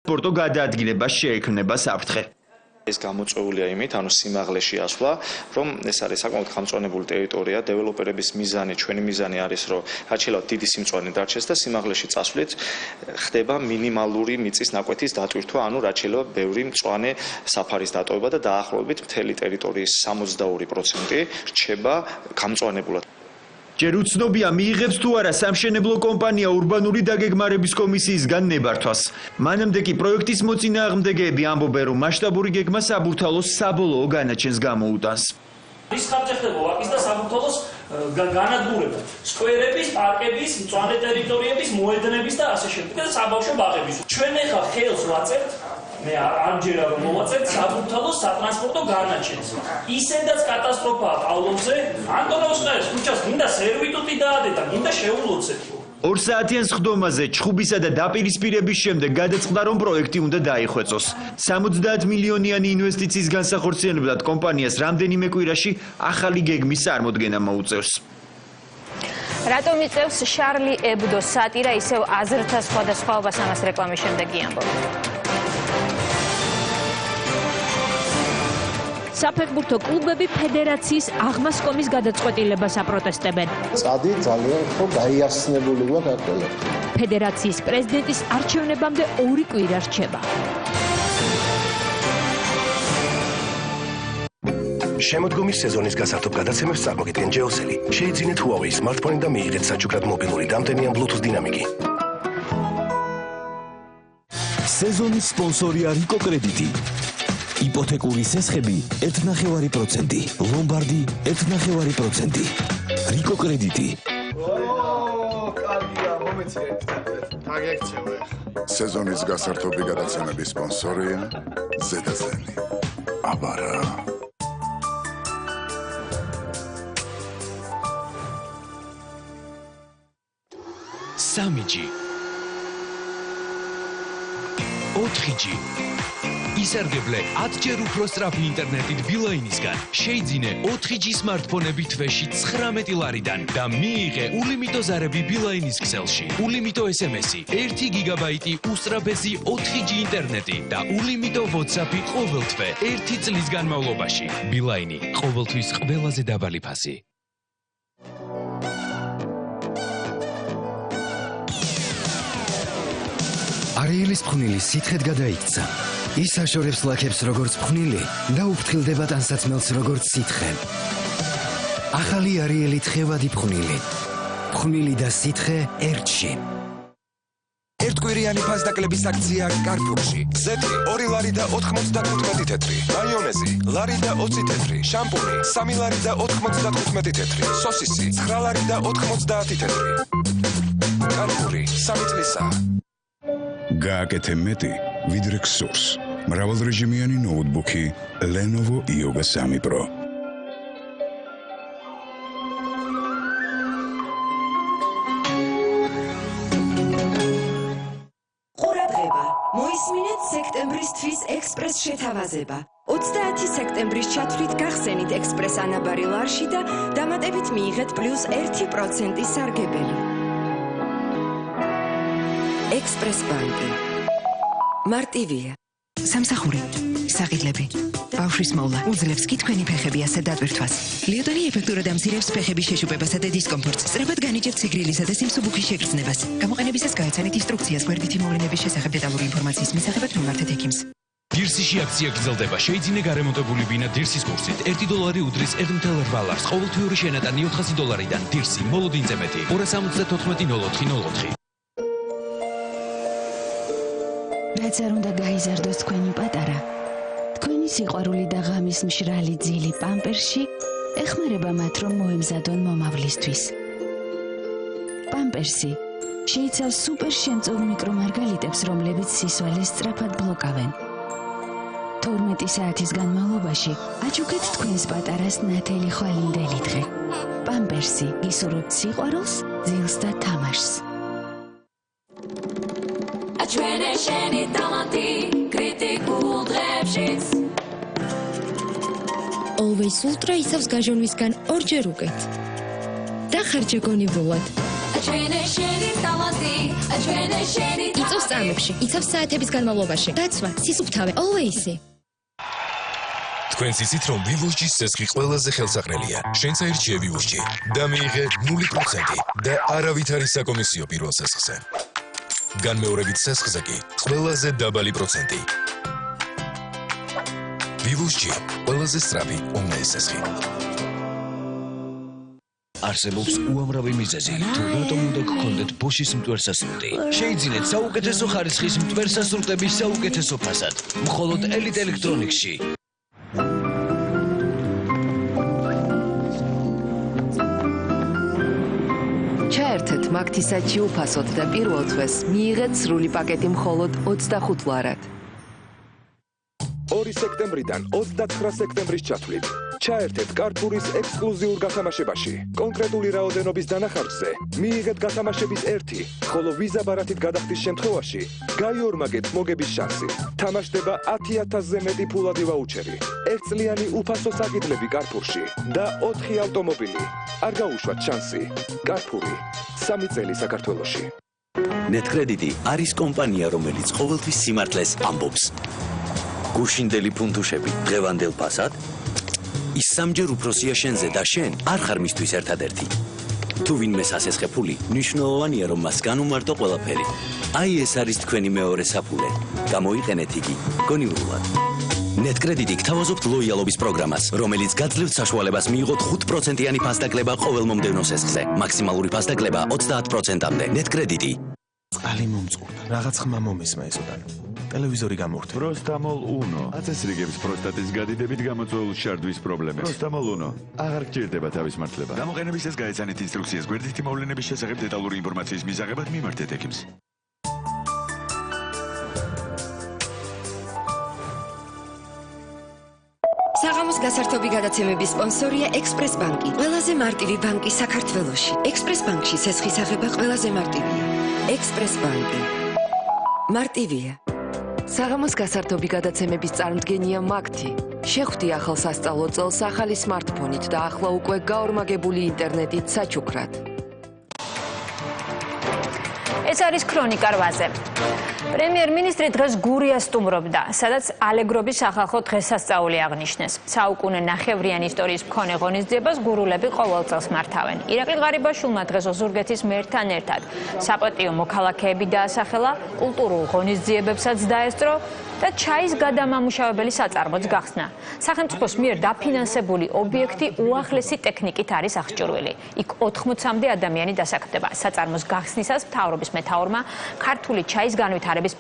სპორტო გადაადგილებას შეექმნება საფრთხე. ეს გამოწვეულია იმით, ანუ სიმაღლეში ასვლა, რომ ეს არის საკმაოდ გამწვანებული ტერიტორია, დეველოპერების მიზანი, ჩვენი მიზანი არის, რომ გაჩელოთ დიდი სიმწვანე დარჩეს და სიმაღლეში წასვლით ხდება მინიმალური მიწის ნაკვეთის დატვირთვა, ანუ რაჩელება ბევრი მწვანე საფარის დატოვება და დაახლოებით მთელი ტერიტორიის 62% რჩება გამწვანებულად. ჯერ უცნობია მიიღებს თუ არა სამშენებლო კომპანია ურბანული დაგეგმარების კომისიისგან ნებართვას. მანამდე კი პროექტის მოწინააღმდეგეები ამბობენ, რომ მასშტაბური გეგმა საბურთალოს საბოლოო განაჩენს გამოუტანს. ის ხარჯი ხდება ვაკის და საბურთალოს განადგურება, სკვერების, პარკების, მწვანე ტერიტორიების, მოედნების და ასე შემდეგ და საბავშვო ბაღების. ჩვენ ახლა ხელს ვაწერთ მე ამჯერად რომ მოვაწერ საბურთალოს სატრანსპორტო განაჩენს. ისედაც კატასტროფაა პავლოვზე, ანტონოვსკაიას ქუჩას გინდა სერვიტუტი დაადეთ და გინდა შეულოცეთ. 2 საათიან სხდომაზე ჩხუბისა და დაპირისპირების შემდეგ გადაწყდა, რომ პროექტი უნდა დაიხვეწოს. 70 მილიონიანი ინვესტიციის განსახორციელებლად კომპანიას რამდენიმე კვირაში ახალი გეგმის წარმოდგენა მოუწევს. რატომ იწევს შარლი ებდოს სატირა ისევ აზრთა სხვადასხვაობას ამას რეკლამის შემდეგ იამბობთ. საფეხბურთო კლუბები ფედერაციის აღმასკომის გადაწყვეტილებას აპროტესტებენ. წადი ძალიან ხო გაიახსნებული გვაქვს აკოლებს. ფედერაციის პრეზიდენტის არჩევნებამდე 2 კვირა რჩება. შემოდგომის სეზონის გასართობ გადაცემებს წარმოგიდგენ ჯეოსელი. შეიძინეთ Huawei smartphone და მიიღეთ საჩუქრად მობილური დამტენიან Bluetooth დინამიკი. სეზონის სპონსორია რიკო კრედიტი. იპოთეკური სესხები 1.9%, ლომბარდი 1.9%. რიკო კრედიტი. სეზონის გასართობი გადაცემების სპონსორია ზედაზენი. აბარა. სამიჯი. 4G. ისარგებლე 10 ჯერ უფრო სწრაფი ინტერნეტით ბილაინისგან. შეიძინე 4G სმარტფონები თვეში 19 ლარიდან და მიიღე ულიმიტო ზარები ბილაინის ქსელში. ულიმიტო SMS-ი, 1 გიგაბაიტი უსწრაფესი 4G ინტერნეტი და ულიმიტო WhatsApp-ი ყოველ თვე 1 წლის განმავლობაში. ბილაინი ყოველთვის ყველაზე დაბალი ფასი. არიელის ფხვნილი სითხედ გადაიქცა. ის აშორებს ლაქებს როგორც ფხვნილი და უფრთხილდება ტანსაცმელს როგორც სითხე. ახალი არიელი თხევადი ფხვნილი. ფხვნილი და სითხე ერთში. ერთკვირიანი ფასდაკლების აქცია Carrefour-ში. ზეთი 2 ლარი და 95 თეთრი. მაიონეზი ლარი და 20 თეთრი. შამპუნი 3 ლარი და 95 თეთრი. სოსისი 9 ლარი და 90 თეთრი. Carrefour-ი 3 წლისა. გააკეთე მეტი, ვიდრე გსურს. მრავალრეჟიმიანი ნოუთბუქი Lenovo Yoga 3 Pro. ყურადღება, მოისმინეთ სექტემბრის თვის ექსპრეს შეთავაზება. 30 სექტემბრის ჩათვლით გახსენით ექსპრეს ანაბარი ლარში და დამატებით მიიღეთ +1% სარგებელი. ექსპრეს ბანკი. მარტივია. სამსახური, საყიდლები, ბავშვის მოვლა, უძლებს კი თქვენი ფეხები ასე დატვირთვას. ლიოტონი ეფექტურად ამცირებს ფეხების შეშუპებასა და დისკომფორტს, სწრაფად განიჭერთ სიგრილისა და სიმსუბუქის შეგრძნებას. გამოყენებისას გაეცანით ინსტრუქციას გვერდითი მოვლენების შესახებ დეტალური ინფორმაციის მისაღებად მიმართეთ ექიმს. დირსიში აქცია გრძელდება. შეიძინე გარემონტებული ბინა დირსის კურსით. $1 უდრის 1.8 ლარს. ყოველთვიური შენატანი $400-დან. დირსი მოლოდინზე მეტი 274-04-04. რაც არ უნდა გაიზარდოს თქვენი პატარა, თქვენი სიყვარული და ღამის მშრალი ძილი პამპერსში ეხმარება მათ, რომ მოემზადონ მომავლისთვის. პამპერსი შეიცავს სუპერ შემწოლ მიკრომარგალიტებს, რომლებიც სისვალეს სწრაფად ბლოკავენ. 12 საათის განმავლობაში აჩუქეთ თქვენს პატარას ნათელი ხვალინდელი დღე. პამპერსი გისურვებთ სიყვარულს, ძილს და თამაშს. ჩვენი შენი ტალანტი კრიტიკულ დღეებშიც Always Ultra ისავს გაჟონვისგან 2 ჯერ უკეთ. და ხარჯა გონივრულად. ჩვენე შენი ტალანტი ჩვენე შენი იწევს წამებში იცავს საათების განმავლობაში დაცვა სისუფთავე always-ი თქვენ იცით რომ Vivo's-ში სესხი ყველაზე ხელსაყრელია. შენ საერთშია Vivo's-ში და მიიღე 0% და არავით არის საკომისიო პირველ სესხზე. განმეორებით სესხზე კი ყველაზე დაბალი პროცენტი. Vivo's-ში ყველაზე სწრაფი ონლაინ სესხი. არსებობს უამრავი მიზეზი, თუ რატომ უნდა გქონდეთ Bosch-ის მტვერსასრუტი. შეიძინეთ საუკეთესო ხარისხის მტვერსასრუტების საუკეთესო ფასად. მხოლოდ Elite Electronics-ში. ჩაერთეთ მაგთისაჩი უფასოდ და პირველ თვეს მიიღეთ სრული პაკეტი მხოლოდ 25 ლარად. 2 სექტემბრიდან 29 სექტემბრის ჩათვლით ჩაერთეთ Carrefour-ის ექსკლუზიურ გათამაშებაში. კონკრეტული რაოდენობის დანახარჯზე მიიღეთ გათამაშების 1, ხოლო ვიზა ბარათით გადახდის შემთხვევაში გაიორმაგეთ მოგების შანსი. თამაშდება 10,000-ზე მეტი ფულადი ვაუჩერი, 1 წლიანი უფასო საკიდლები Carrefour-ში და 4 ავტომობილი. არ გაუშვათ შანსი. Carrefour-ი 3 წელი საქართველოში. ნეტკრედიტი არის კომპანია, რომელიც ყოველთვის სიმართლეს ამბობს. გუშინდელი ფუნდუშები დღევანდელ ფასად ის სამჯერ უფროსია შენზე და შენ არ ხარ მისთვის ერთადერთი. თუ ვინმეს ასესხე ფული, მნიშვნელოვანია რომ მას განუმარტო ყველაფერი. აი ეს არის თქვენი მეორე საფულე. გამოიყენეთ იგი გონივრულად. ნეტკრედიტი გთავაზობთ ლოიალობის პროგრამას, რომელიც გაძლევთ საშუალებას მიიღოთ 5%-იანი ფასდაკლება ყოველ მომდევნო სესხზე. მაქსიმალური ფასდაკლება 30%-მდე. ნეტკრედიტი. წყალი მომწყურდა. რაღაც ხმა მომისმა ესოდან. ტელევიზორი გამორთე. Prostamol Uno. აწესრიგებს პროსტატის გადიდებით გამოწვეულ შარდვის პრობლემებს. Prostamol Uno. აღარ გჭირდება თავის მართლება. გამოყენებისას გაეცანით ინსტრუქციას გვერდითი მოვლენების შესახებ დეტალური ინფორმაციის მისაღებად მიმართეთ ექიმს. საღამოს გასართობი გადაცემების სპონსორია Express Bank-ი. ყველაზე მარტივი ბანკი საქართველოში. Express Bank-ში სესხის აღება ყველაზე მარტივია. Express Bank-ი. მარტივია. საღამოს გასართობი გადაცემების წარმდგენია მაგთი. შეხვდი ახალ სასწავლო წელს ახალი smartphone-ით და ახლა უკვე გაორმაგებული ინტერნეტით საჩუქრად. ეს არის ქრონიკა 8-ზე. პრემიერ-მინისტრი დღეს გურიას სტუმრობდა, სადაც ალეგრობის სახალხო დღესასწაული აღნიშნეს. საუკუნე ნახევრიანი ისტორიის მქონე ღონისძიებას გურულები ყოველ წელს მართავენ. ირაკლი ღარიბაშვილმა დღეს ოზურგეთის მერთან ერთად საპატიო მოქალაქეები დაასახელა, კულტურულ ღონისძიებებსაც დაესწრო და ჩაის გადამამუშავებელი საწარმოც გახსნა. სახელმწიფოს მიერ დაფინანსებული ობიექტი უახლესი ტექნიკით არის აღჭურვილი. იქ 80-მდე ადამიანი დასაქმდება. საწარმოს გახსნისას მთავრობის მეთაურმა ქართული ჩაის განვითარების